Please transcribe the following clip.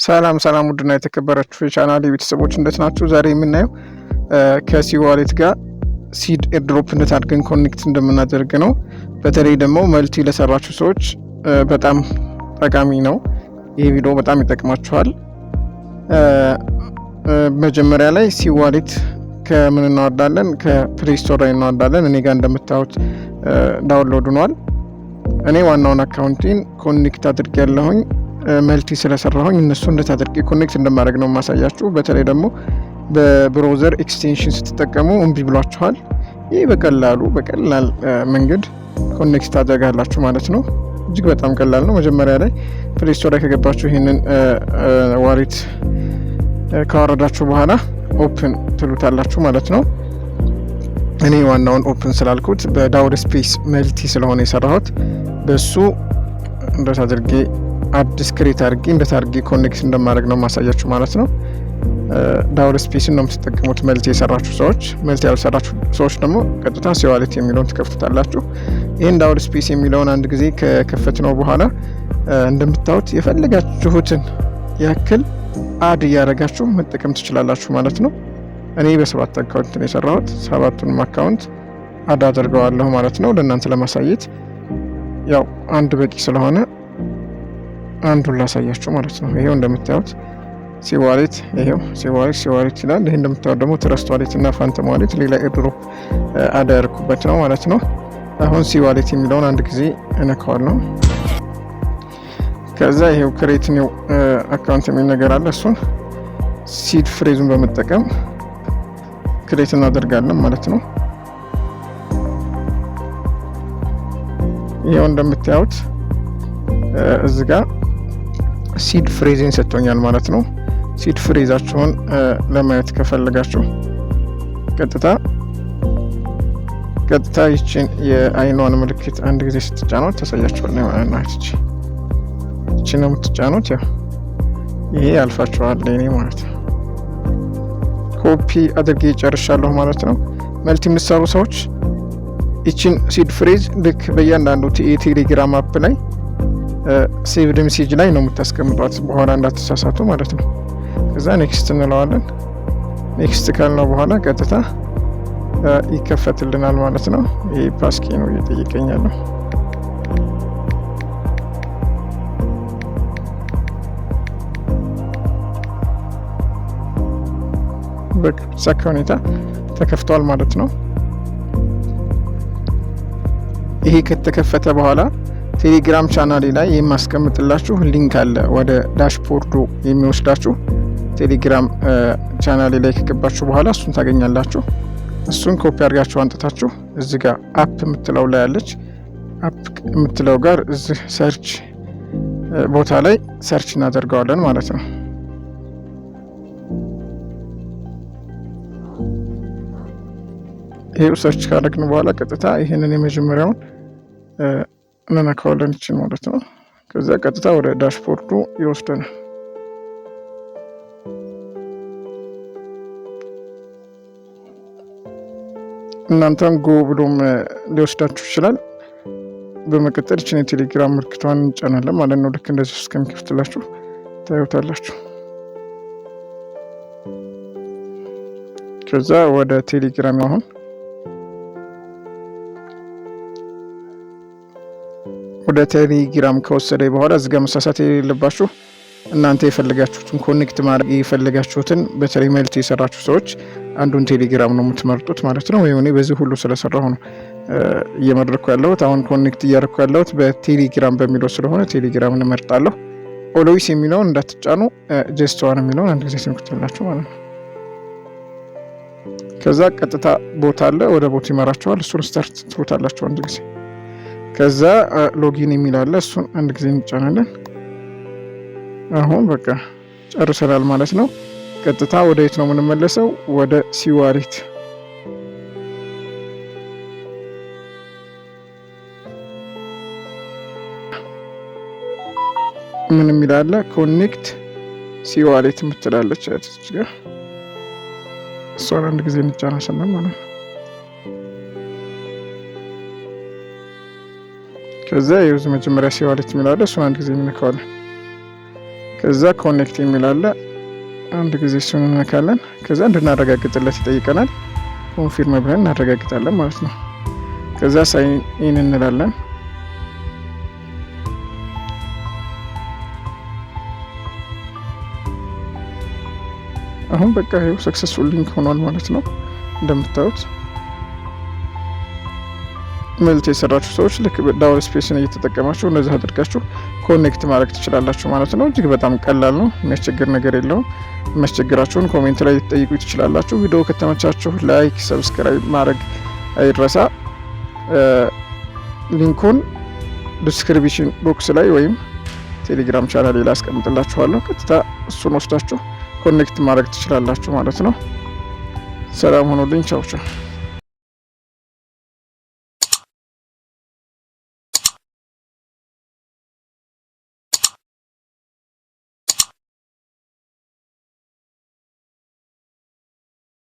ሰላም ውድና የተከበራችሁ የቻናሌ ቤተሰቦች እንዴት ናችሁ? ዛሬ የምናየው ከሲ ዋሌት ጋር ሲድ ኤርድሮፕ እንዴት አድርገን ኮኔክት እንደምናደርግ ነው። በተለይ ደግሞ መልቲ ለሰራችሁ ሰዎች በጣም ጠቃሚ ነው። ይህ ቪዲዮ በጣም ይጠቅማችኋል። መጀመሪያ ላይ ሲ ዋሌት ከምን እናወርዳለን? ከፕሌይ ስቶር ላይ እናወርዳለን። እኔ ጋር እንደምታዩት ዳውንሎድ ሆኗል። እኔ ዋናውን አካውንቴን ኮኔክት አድርጌያለሁኝ። መልቲ ስለሰራሁኝ እነሱ እንዴት አድርጌ ኮኔክት እንደማድረግ ነው ማሳያችሁ። በተለይ ደግሞ በብራውዘር ኤክስቴንሽን ስትጠቀሙ እምቢ ብሏችኋል። ይህ በቀላል መንገድ ኮኔክት ታደርጋላችሁ ማለት ነው። እጅግ በጣም ቀላል ነው። መጀመሪያ ላይ ፕሌይ ስቶር ላይ ከገባችሁ ይህንን ዋሌት ካወረዳችሁ በኋላ ኦፕን ትሉታላችሁ ማለት ነው። እኔ ዋናውን ኦፕን ስላልኩት በዳውድ ስፔስ መልቲ ስለሆነ የሰራሁት በሱ እንዴት አድርጌ አዲስ ክሬት አድርጌ እንዴት አድርጌ ኮኔክት እንደማድረግ ነው ማሳያችሁ ማለት ነው። ዳውድ ስፔስን ነው የምትጠቀሙት መልቲ የሰራችሁ ሰዎች። መልቲ ያልሰራችሁ ሰዎች ደግሞ ቀጥታ ሲ ዋሌት የሚለውን ትከፍቱታላችሁ። ይህን ዳውድ ስፔስ የሚለውን አንድ ጊዜ ከከፈት ነው በኋላ እንደምታዩት የፈለጋችሁትን ያክል አድ እያደረጋችሁ መጠቀም ትችላላችሁ ማለት ነው። እኔ በ7 አካውንት ነው የሰራሁት። 7ቱንም አካውንት አድ አድርገዋለሁ ማለት ነው ለእናንተ ለማሳየት። ያው አንድ በቂ ስለሆነ አንዱን ላሳያችሁ ማለት ነው። ይሄው እንደምታዩት ሲ ዋሌት፣ ይሄው ሲ ዋሌት ይላል። ይሄ እንደምታዩት ደግሞ ትረስት ዋሌት እና ፋንተም ዋሌት ሌላ ኤርድሮፕ አድ ያደረኩበት ነው ማለት ነው። አሁን ሲ ዋሌት የሚለውን አንድ ጊዜ እነካዋለሁ። ከዛ ይሄው ክሬት ኒው አካውንት የሚል ነገር አለ። እሱን ሲድ ፍሬዙን በመጠቀም ክሬት እናደርጋለን ማለት ነው። ይሄው እንደምታዩት እዚህ ጋር ሲድ ፍሬዝን ሰጥቶኛል ማለት ነው። ሲድ ፍሬዛችሁን ለማየት ከፈለጋችሁ ቀጥታ ይችን የአይኗን ምልክት አንድ ጊዜ ስትጫኑት ታሳያችኋል ማለት ነው። ይችን ነው የምትጫኑት። ያው ይሄ ያልፋችኋል ለኔ ማለት ነው። ኮፒ አድርጌ ጨርሻለሁ ማለት ነው። መልቲ የምትሰሩ ሰዎች ይችን ሲድ ፍሬዝ ልክ በእያንዳንዱ የቴሌግራም አፕ ላይ ሴቭድ ሜሴጅ ላይ ነው የምታስቀምጧት፣ በኋላ እንዳትሳሳቱ ማለት ነው። ከዛ ኔክስት እንለዋለን። ኔክስት ካልነው በኋላ ቀጥታ ይከፈትልናል ማለት ነው። ይሄ ፓስኪ ነው እየጠየቀኛለሁ። በተሳካ ሁኔታ ተከፍቷል ማለት ነው። ይሄ ከተከፈተ በኋላ ቴሌግራም ቻናሌ ላይ የማስቀምጥላችሁ ሊንክ አለ፣ ወደ ዳሽቦርዱ የሚወስዳችሁ። ቴሌግራም ቻናሌ ላይ ከገባችሁ በኋላ እሱን ታገኛላችሁ። እሱን ኮፒ አድርጋችሁ አንጥታችሁ እዚህ ጋር አፕ የምትለው ላይ ያለች አፕ የምትለው ጋር እዚህ ሰርች ቦታ ላይ ሰርች እናደርገዋለን ማለት ነው። ይሄው ሰርች ካደረግን በኋላ ቀጥታ ይሄንን የመጀመሪያውን እንነካዋለን ይችን ማለት ነው። ከዛ ቀጥታ ወደ ዳሽቦርዱ ይወስደናል። እናንተም ጎ ብሎም ሊወስዳችሁ ይችላል። በመቀጠል ይችን የቴሌግራም ምልክቷን እንጫናለን ማለት ነው። ልክ እንደዚህ እስከሚከፍትላችሁ ታዩታላችሁ። ከዛ ወደ ቴሌግራም አሁን ወደ ቴሌግራም ከወሰደ በኋላ እዚህ ጋር መሳሳት የሌለባችሁ እናንተ የፈለጋችሁትን ኮኔክት ማድረግ የፈለጋችሁትን በተለይ መልቲ የሰራችሁ ሰዎች አንዱን ቴሌግራም ነው የምትመርጡት ማለት ነው። ወይም እኔ በዚህ ሁሉ ስለሰራሁ ነው እየመድረኩ ያለሁት። አሁን ኮኔክት እያደረኩ ያለሁት በቴሌግራም በሚለው ስለሆነ ቴሌግራምን እመርጣለሁ። ኦልዌይስ የሚለውን እንዳትጫኑ፣ ጀስት ዋን የሚለውን አንድ ጊዜ ትንኩትላችሁ ማለት ነው። ከዛ ቀጥታ ቦታ አለ፣ ወደ ቦት ይመራችኋል። እሱን ስታርት ትሉታላችሁ አንድ ጊዜ። ከዛ ሎጊን የሚል አለ፣ እሱን አንድ ጊዜ እንጫናለን። አሁን በቃ ጨርሰናል ማለት ነው። ቀጥታ ወደ የት ነው የምንመለሰው? ወደ ሲ ዋሌት። ምን የሚል አለ? ኮኔክት ሲ ዋሌት የምትላለች እዚህ ጋር፣ እሷን አንድ ጊዜ እንጫናለን ማለት ነው። ከዛ የውዝ መጀመሪያ ሲ ዋሌት የሚል አለ፣ እሱን አንድ ጊዜ እንነካዋለን። ከዛ ኮኔክት የሚል አለ። አንድ ጊዜ እሱን እንነካለን። ከዛ እንድናረጋግጥለት ይጠይቀናል። ኮንፊርም ብለን እናረጋግጣለን ማለት ነው። ከዛ ሳይን ኢን እንላለን። አሁን በቃ ይኸው ሰክሰስፉል ሊንክ ሆኗል ማለት ነው። እንደምታዩት መልት የሰራችሁ ሰዎች ልክ ዳውል ስፔስን እየተጠቀማችሁ እንደዚህ አድርጋችሁ ኮኔክት ማድረግ ትችላላችሁ ማለት ነው። እጅግ በጣም ቀላል ነው። የሚያስቸግር ነገር የለውም። የሚያስቸግራችሁን ኮሜንት ላይ ልትጠይቁ ትችላላችሁ። ቪዲዮ ከተመቻችሁ ላይክ፣ ሰብስክራይብ ማድረግ አይረሳ። ሊንኩን ዲስክሪፕሽን ቦክስ ላይ ወይም ቴሌግራም ቻናል ላይ አስቀምጥላችኋለሁ። ቀጥታ እሱን ወስዳችሁ ኮኔክት ማድረግ ትችላላችሁ ማለት ነው። ሰላም ሆኖልኝ። ቻው ቻው።